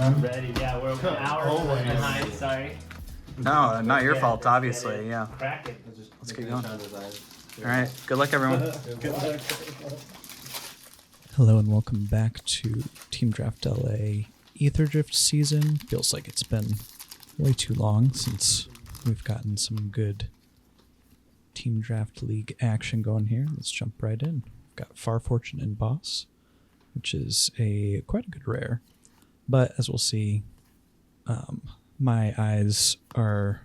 I'm ready. Yeah, we're an hour behind. Sorry. No, not your fault, obviously. Yeah. Crack it. Let's get going. All right. Good luck, everyone. Good luck. Hello and welcome back to Team Draft LA Ether Drift season. Feels like it's been way too long since we've gotten some good Team Draft League action going here. Let's jump right in. We've got Far Fortune and Boss, which is quite a good rare. But as we'll see, my eyes are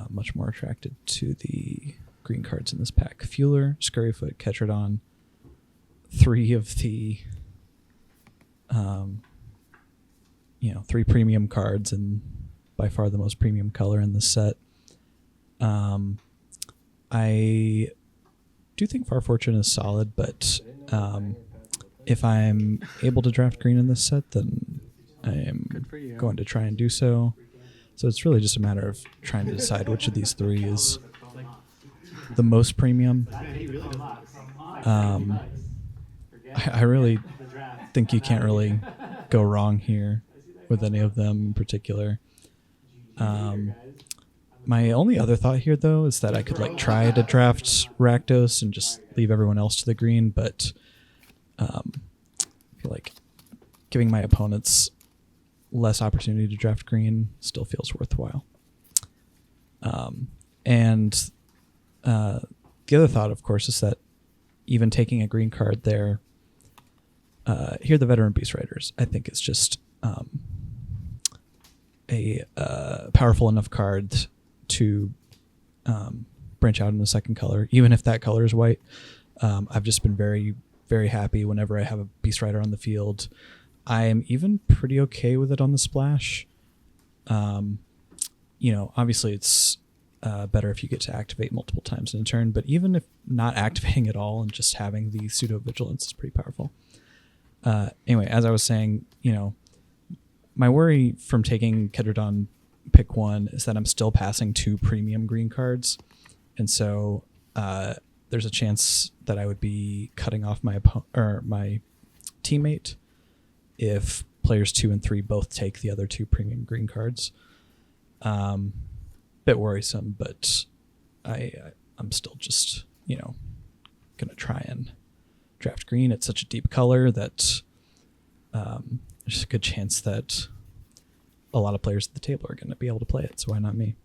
much more attracted to the green cards in this pack. Fueler, Scurryfoot, Ketradon, 3 of the 3 premium cards, and by far the most premium color in the set. I do think Far Fortune is solid, but if I'm able to draft green in this set, then I am going to try and do so. So it's really just a matter of trying to decide which of these 3 is the most premium. I really think you can't really go wrong here with any of them in particular. My only other thought here, though, is that I could try to draft Rakdos and just leave everyone else to the green, but I feel like giving my opponents less opportunity to draft green still feels worthwhile. And the other thought, of course, is that even taking a green card there, here the Veteran Beast Riders, I think it's just a powerful enough card to branch out in the second color, even if that color is white. I've just been very, very happy whenever I have a Beast Rider on the field. I am even pretty okay with it on the splash. Obviously it's better if you get to activate multiple times in a turn, but even if not activating at all and just having the pseudo vigilance is pretty powerful. Anyway, as I was saying, my worry from taking Ketradon pick 1 is that I'm still passing 2 premium green cards, and so there's a chance that I would be cutting off my teammate if players 2 and 3 both take the other 2 premium green cards. Bit worrisome, but I'm still just gonna try and draft green. It's such a deep color that there's a good chance that a lot of players at the table are going to be able to play it, so why not me?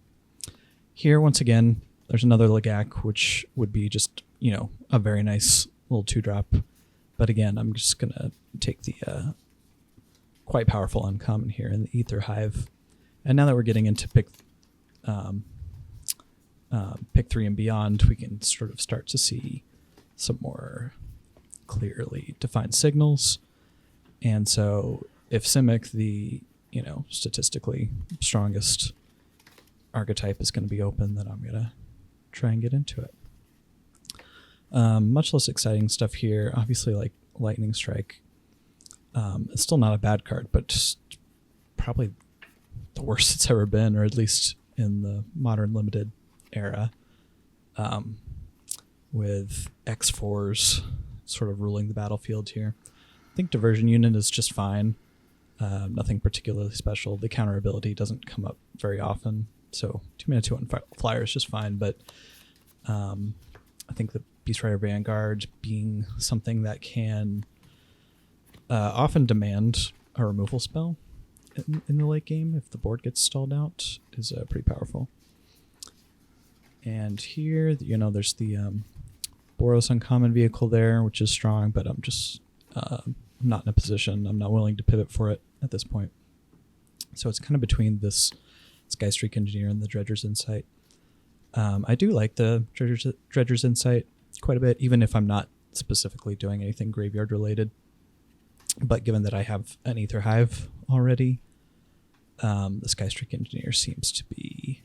Here, once again, there's another Lagak, which would be just, a very nice little 2-drop. But again, I'm just going to take the quite powerful uncommon here in the Ether Hive. And now that we're getting into pick 3 and beyond, we can sort of start to see some more clearly defined signals. And so if Simic, the statistically strongest archetype, is going to be open, then I'm going to try and get into it. Much less exciting stuff here. Obviously, Lightning Strike. It's still not a bad card, but just probably the worst it's ever been, or at least in the modern limited era, with X4s sort of ruling the battlefield here. I think Diversion Unit is just fine. Nothing particularly special. The counter ability doesn't come up very often, so 2-mana 2/1 flyer is just fine. But I think the Beast Rider Vanguard, being something that can often demand a removal spell in the late game if the board gets stalled out, is pretty powerful. And here, there's the Boros Uncommon vehicle there, which is strong, but I'm just not in a position. I'm not willing to pivot for it at this point. So it's kind of between this Skystreak Engineer and the Dredger's Insight. I do like the Dredger's Insight quite a bit, even if I'm not specifically doing anything graveyard related. But given that I have an Ether Hive already, the Skystreak Engineer seems to be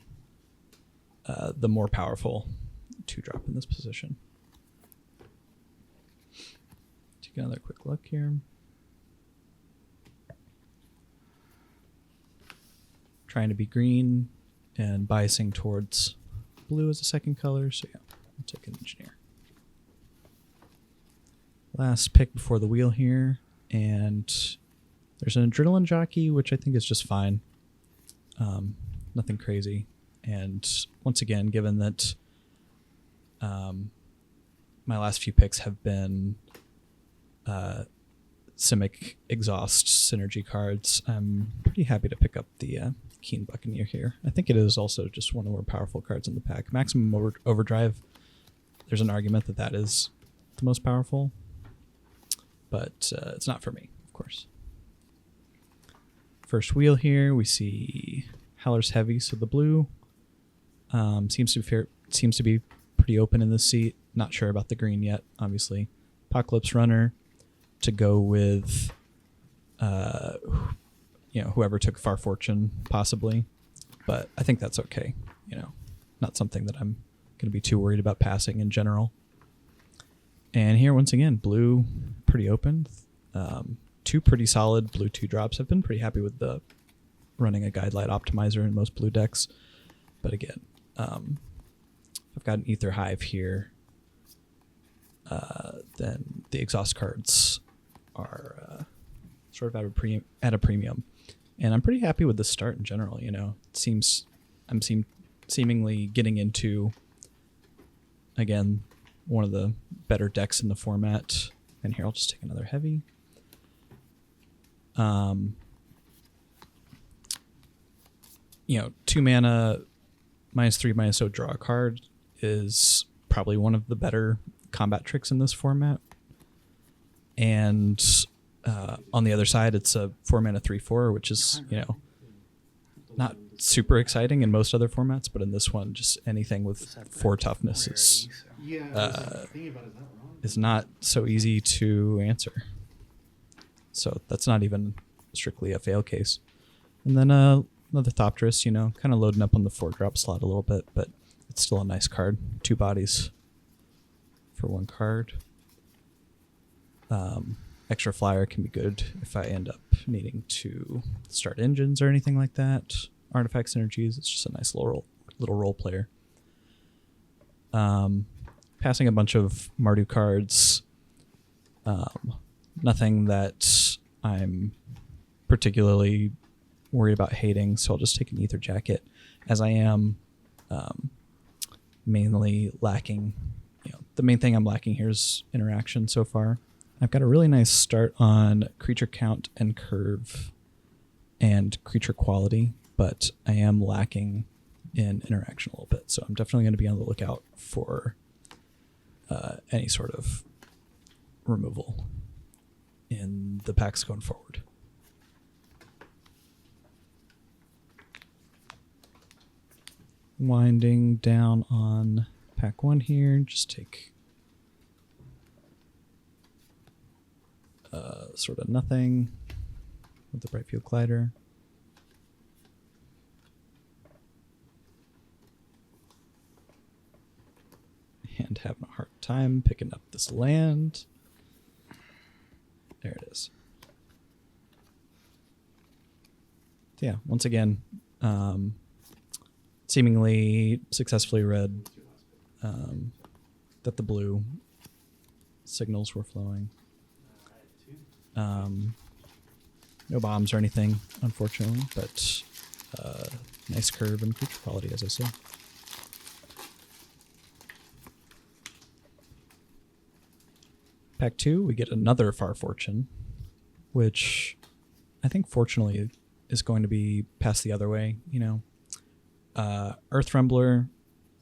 the more powerful 2-drop in this position. Take another quick look here. Trying to be green and biasing towards blue as a second color, so yeah, I'll take an Engineer. Last pick before the wheel here, and There's an Adrenaline Jockey, which I think is just fine. Nothing crazy. And once again, given that my last few picks have been Simic Exhaust synergy cards, I'm pretty happy to pick up the Keen Buccaneer here. I think it is also just one of the more powerful cards in the pack. Maximum Overdrive, there's an argument that that is the most powerful, but it's not for me, of course. First wheel here, we see Howler's Heavy, so the blue seems to be pretty open in this seat. Not sure about the green yet, obviously. Apocalypse Runner to go with, whoever took Far Fortune, possibly. But I think that's okay. Not something that I'm going to be too worried about passing in general. And here, once again, blue, pretty open. Two pretty solid blue 2-drops. I've been pretty happy with the running a Guidelight Optimizer in most blue decks. But again, I've got an Ether Hive here. Then the exhaust cards are sort of at a premium. And I'm pretty happy with the start in general. It seems I'm seemingly getting into, again, one of the better decks in the format. And here I'll just take another heavy. 2 mana, -3/-0, draw a card is probably one of the better combat tricks in this format. And on the other side, it's a 4 mana 3/4, which is, not super exciting in most other formats, but in this one, just anything with 4 toughness is not so easy to answer. So that's not even strictly a fail case. And then another Thopterus, kind of loading up on the 4-drop slot a little bit, but it's still a nice card. 2 bodies for 1 card. Extra flyer can be good if I end up needing to start engines or anything like that. Artifact synergies, it's just a nice little role player. Passing a bunch of Mardu cards. Nothing that I'm particularly worried about hating, so I'll just take an Ether Jacket, as I am mainly lacking. The main thing I'm lacking here is interaction so far. I've got a really nice start on creature count and curve and creature quality, but I am lacking in interaction a little bit, so I'm definitely going to be on the lookout for any sort of removal in the packs going forward. Winding down on pack 1 here, just take sort of nothing with the Brightfield Glider. And having a hard time picking up this land. There it is. So yeah, once again, seemingly successfully read that the blue signals were flowing. No bombs or anything, unfortunately, but nice curve and creature quality, as I say. Pack 2, we get another Far Fortune, which I think fortunately is going to be passed the other way. Earth Rumbler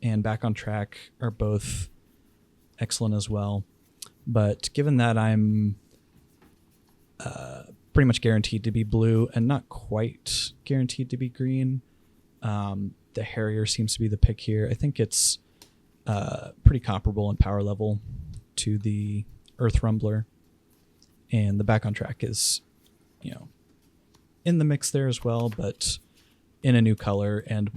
and Back on Track are both excellent as well, but given that I'm pretty much guaranteed to be blue and not quite guaranteed to be green, the Harrier seems to be the pick here. I think it's pretty comparable in power level to the Earth Rumbler, and the Back on Track is, in the mix there as well, but in a new color and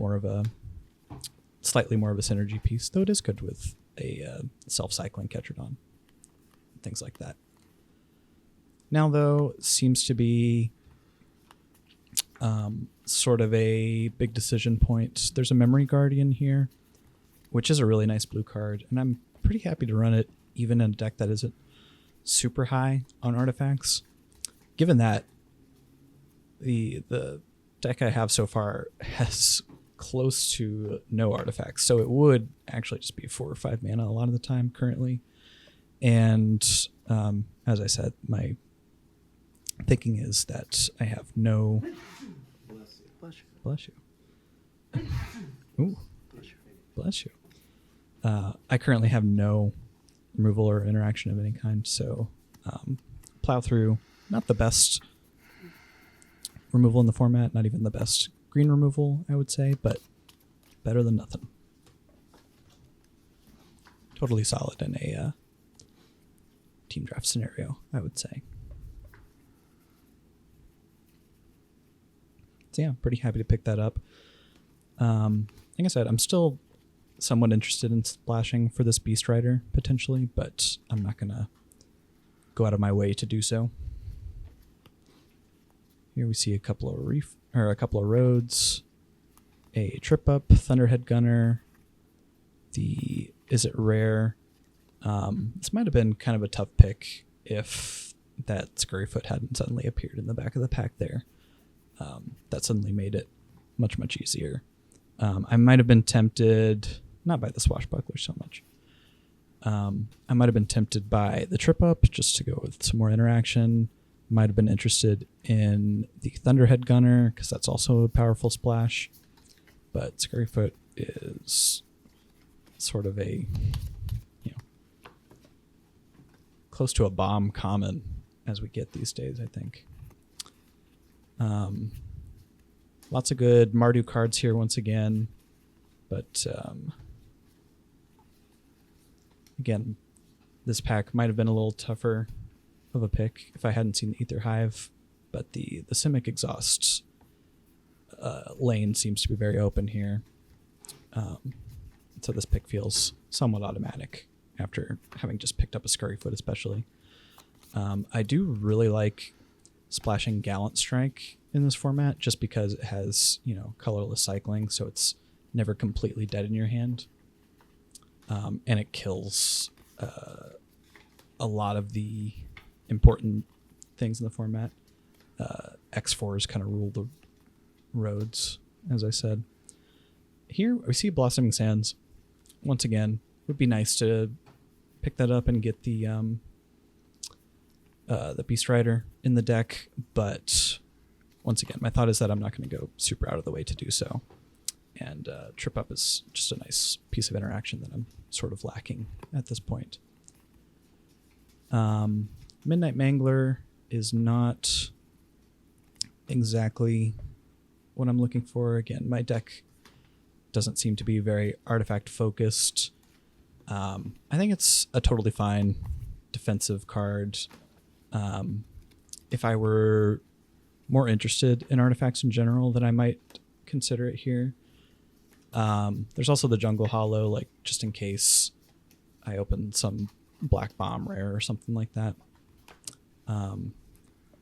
slightly more of a synergy piece, though it is good with a self-cycling Ketradon, things like that. Now, though, seems to be sort of a big decision point. There's a Memory Guardian here, which is a really nice blue card, and I'm pretty happy to run it even in a deck that isn't super high on artifacts. Given that, the deck I have so far has close to no artifacts, so it would actually just be 4 or 5 mana a lot of the time currently. And as I said, my thinking is that I have no. Bless you. Ooh, bless you. I currently have no removal or interaction of any kind, so plow through. Not the best removal in the format, not even the best green removal, I would say, but better than nothing. Totally solid in a team draft scenario, I would say. So yeah, pretty happy to pick that up. Like I said, I'm still somewhat interested in splashing for this Beast Rider potentially, but I'm not gonna go out of my way to do so. Here we see a couple of roads, a trip up, Thunderhead Gunner. Is it rare? This might have been kind of a tough pick if that Scurryfoot hadn't suddenly appeared in the back of the pack there. That suddenly made it much, much easier. I might have been tempted, not by the Swashbuckler so much. I might have been tempted by the trip up just to go with some more interaction. Might have been interested in the Thunderhead Gunner because that's also a powerful splash. But Scurryfoot is sort of a, close to a bomb common as we get these days, I think. Lots of good Mardu cards here once again, but again, this pack might have been a little tougher of a pick if I hadn't seen the Ether Hive, but the Simic Exhaust lane seems to be very open here. So this pick feels somewhat automatic after having just picked up a Scurryfoot especially. I do really like splashing Gallant Strike in this format just because it has, colorless cycling, so it's never completely dead in your hand. And it kills a lot of the important things in the format. X4s kind of rule the roads, as I said. Here we see Blossoming Sands. Once again, would be nice to pick that up and get the Beast Rider in the deck, but once again, my thought is that I'm not going to go super out of the way to do so. And Trip Up is just a nice piece of interaction that I'm sort of lacking at this point. Midnight Mangler is not exactly what I'm looking for. Again, my deck doesn't seem to be very artifact focused. I think it's a totally fine defensive card. If I were more interested in artifacts in general, then I might consider it here. There's also the Jungle Hollow, like just in case I open some Black Bomb rare or something like that.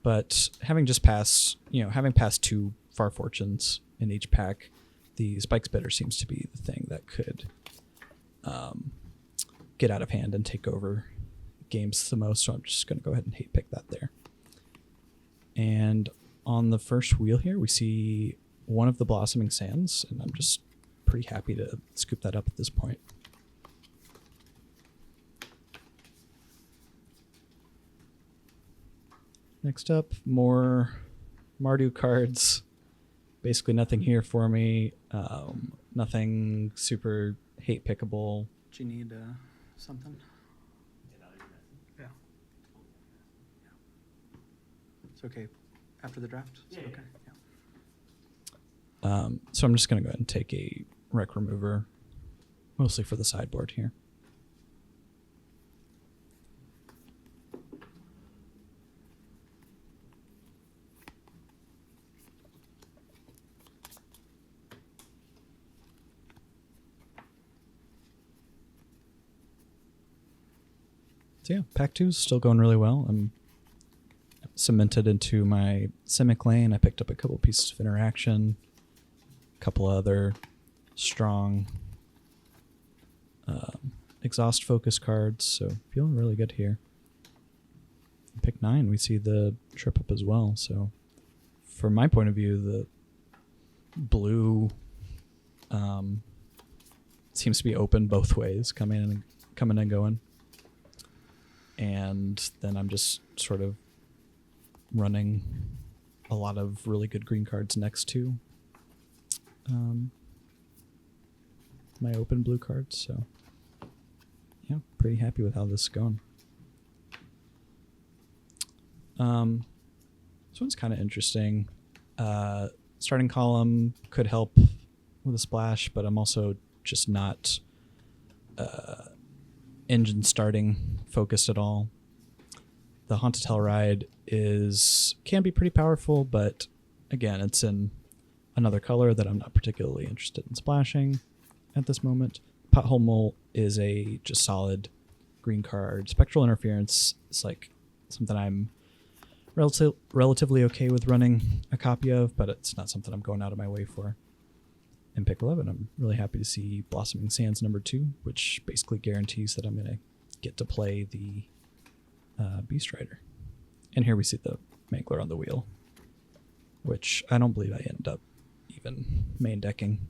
But having passed 2 Far Fortunes in each pack, the Spike Spitter seems to be the thing that could get out of hand and take over games the most, so I'm just going to go ahead and hate pick that there. And on the first wheel here, we see one of the Blossoming Sands, and I'm just pretty happy to scoop that up at this point. Next up, more Mardu cards. Basically nothing here for me. Nothing super hate pickable. Do you need something? Yeah. It's okay. After the draft? Yeah. Okay. Yeah. So I'm just going to go ahead and take a Wreck Remover, mostly for the sideboard here. So yeah, pack 2 is still going really well. I'm cemented into my Simic lane. I picked up a couple pieces of interaction, a couple other strong exhaust focus cards, so feeling really good here. Pick 9, we see the trip up as well, so from my point of view, the blue seems to be open both ways, coming and going. And then I'm just sort of running a lot of really good green cards next to my open blue cards. So yeah, pretty happy with how this is going. This one's kind of interesting. Starting column could help with a splash, but I'm also just not engine starting focused at all. The Haunted Hell Ride can be pretty powerful, but again, it's in another color that I'm not particularly interested in splashing at this moment. Pothole Mole is a just solid green card. Spectral Interference is like something I'm relatively okay with running a copy of, but it's not something I'm going out of my way for. In pick 11, I'm really happy to see Blossoming Sands number 2, which basically guarantees that I'm going to get to play the Beast Rider. And here we see the Mangler on the wheel, which I don't believe I end up even main decking,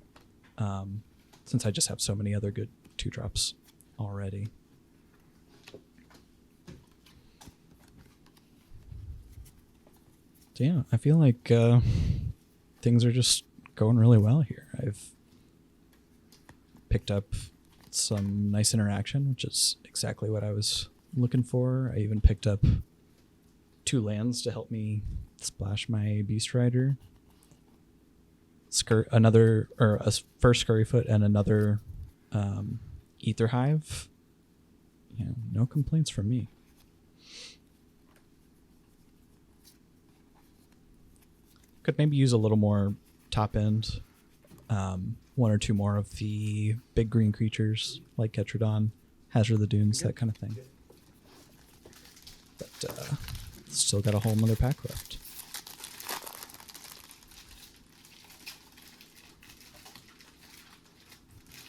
since I just have so many other good 2-drops already. So yeah, I feel like things are just going really well here. I've picked up some nice interaction, which is exactly what I was looking for. I even picked up 2 lands to help me splash my Beast Rider. A first Scurryfoot and another Ether Hive. Yeah, no complaints from me. Could maybe use a little more top end. 1 or 2 more of the big green creatures like Ketrodon, Hazard of the Dunes, that kind of thing. But still got a whole nother pack left.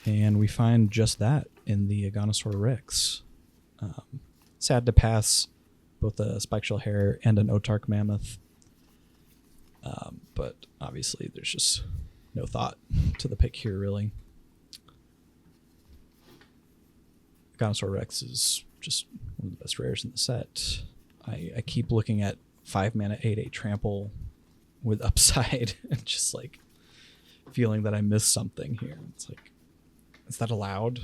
And we find just that in the Aganosaur Rex. Sad to pass both a Spikeshell Hare and an Otark Mammoth. But obviously there's just no thought to the pick here, really. Aganosaur Rex is just one of the best rares in the set. I keep looking at 5 mana 8/8 trample with upside and just like feeling that I missed something here. It's like, is that allowed?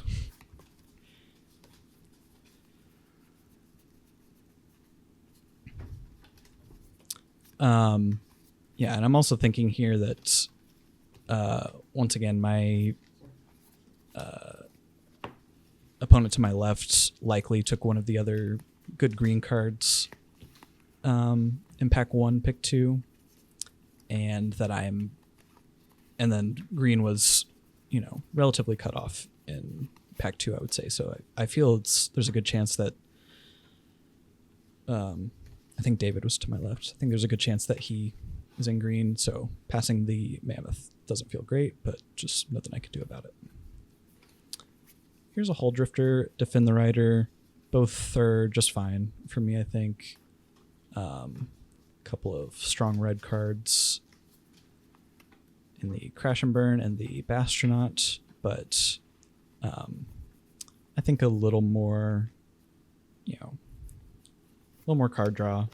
Yeah, and I'm also thinking here that once again my opponent to my left likely took one of the other good green cards in pack 1, pick 2, and then green was, relatively cut off in pack 2, I would say. So I feel there's a good chance that I think David was to my left. I think there's a good chance that he is in green, so passing the Mammoth doesn't feel great, but just nothing I could do about it. Here's a Hull Drifter, Defend the Rider. Both are just fine for me, I think. Couple of strong red cards in the Crash and Burn and the Bastronaut, but I think a little more, a little more card draw.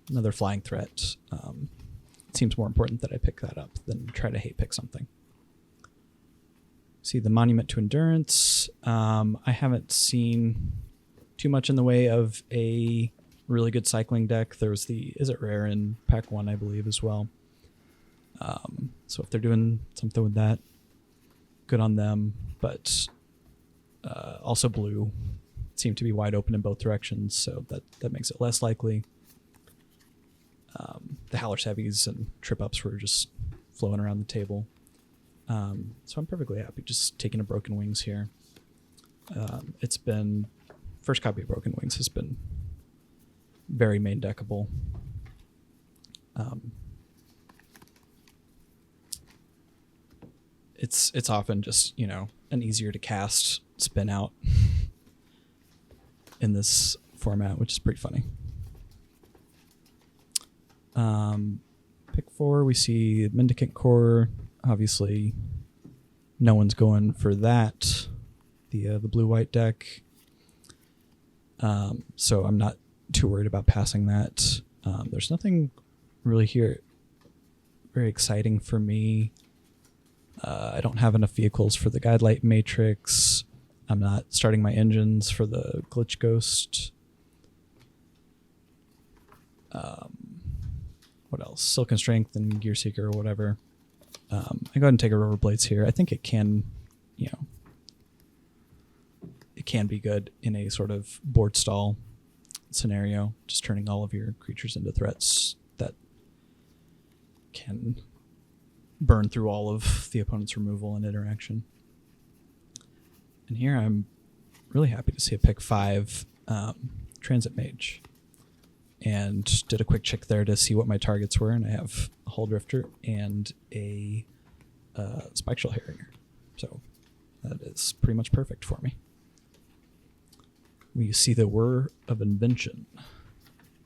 Another flying threat. It seems more important that I pick that up than try to hate pick something. See the Monument to Endurance. I haven't seen too much in the way of a really good cycling deck. There was is it rare in pack 1, I believe, as well. So if they're doing something with that, good on them. But also blue seem to be wide open in both directions, so that makes it less likely. The Howler's Heavies and Trip Ups were just flowing around the table. So I'm perfectly happy just taking a Broken Wings here. It's been, first copy of Broken Wings has been very main deckable. It's often just, an easier to cast spin out in this format, which is pretty funny. Pick 4, we see Mendicant Core. Obviously, no one's going for that. The blue-white deck. So I'm not too worried about passing that. There's nothing really here very exciting for me. I don't have enough vehicles for the Guidelight Matrix. I'm not starting my engines for the Glitch Ghost. What else? Silken Strength and Gear Seeker or whatever. I go ahead and take a River Blades here. I think it can, it can be good in a sort of board stall scenario, just turning all of your creatures into threats that can burn through all of the opponent's removal and interaction. And here I'm really happy to see a pick 5 Transit Mage. And did a quick check there to see what my targets were, and I have a Hull Drifter and a Spike Shell Harrier. So that is pretty much perfect for me. We see the Whir of Invention.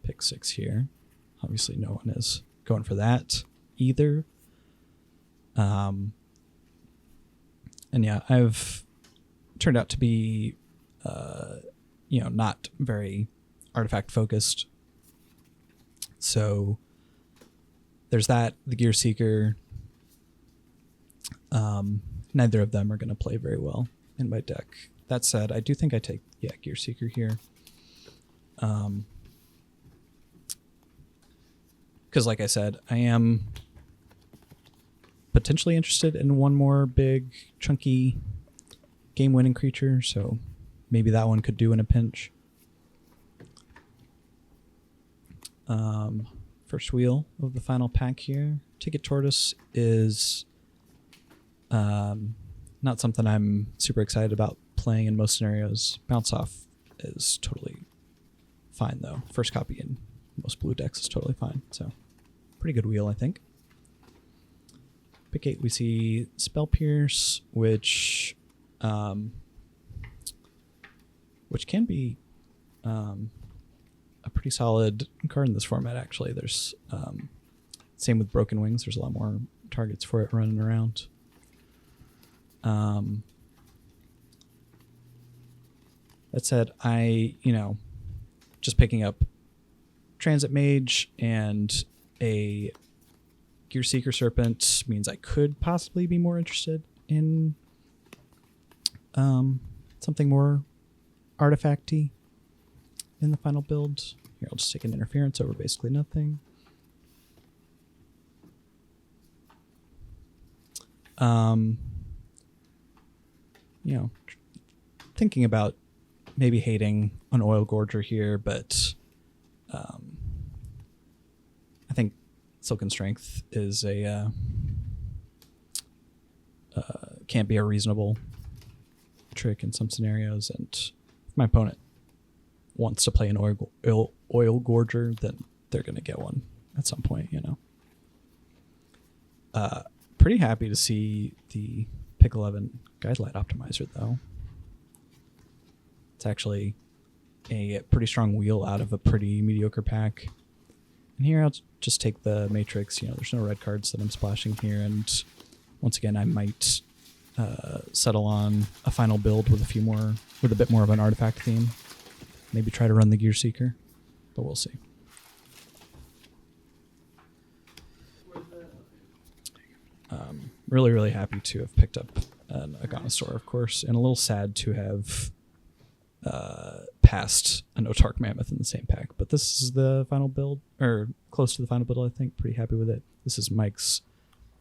Pick 6 here. Obviously no one is going for that either. And yeah, I've turned out to be, not very artifact focused. So there's that, the Gear Seeker. Neither of them are going to play very well in my deck. That said, I do think I take, Gear Seeker here. Because like I said, I am potentially interested in one more big, chunky, game-winning creature, so maybe that one could do in a pinch. First wheel of the final pack here. Ticket Tortoise is not something I'm super excited about playing in most scenarios. Bounce Off is totally fine, though. First copy in most blue decks is totally fine, so pretty good wheel, I think. Pick 8, we see Spell Pierce, which can be a pretty solid card in this format, actually. There's same with Broken Wings. There's a lot more targets for it running around. That said, just picking up Transit Mage and a Gear Seeker Serpent means I could possibly be more interested in something more artifacty in the final build. Here, I'll just take an Interference over basically nothing. Thinking about maybe hating an Oil Gorger here, but I think Silken Strength is can't be a reasonable trick in some scenarios, and if my opponent wants to play an oil gorger, then they're going to get one at some point, Pretty happy to see the pick 11 Guidelight Optimizer, though. It's actually a pretty strong wheel out of a pretty mediocre pack. And here I'll just take the Matrix. There's no red cards that I'm splashing here, and once again I might settle on a final build with a bit more of an artifact theme. Maybe try to run the Gear Seeker, but we'll see. Really, really happy to have picked up an Agonisaur, of course, and a little sad to have passed an Otark Mammoth in the same pack. But this is the final build, or close to the final build, I think. Pretty happy with it. This is Mike's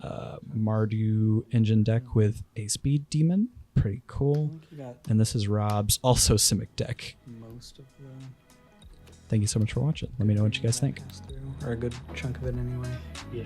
Mardu engine deck with a Speed Demon. Pretty cool. And this is Rob's also Simic deck. Most of the... Thank you so much for watching. Let me know what you guys think. Or a good chunk of it anyway. Yeah.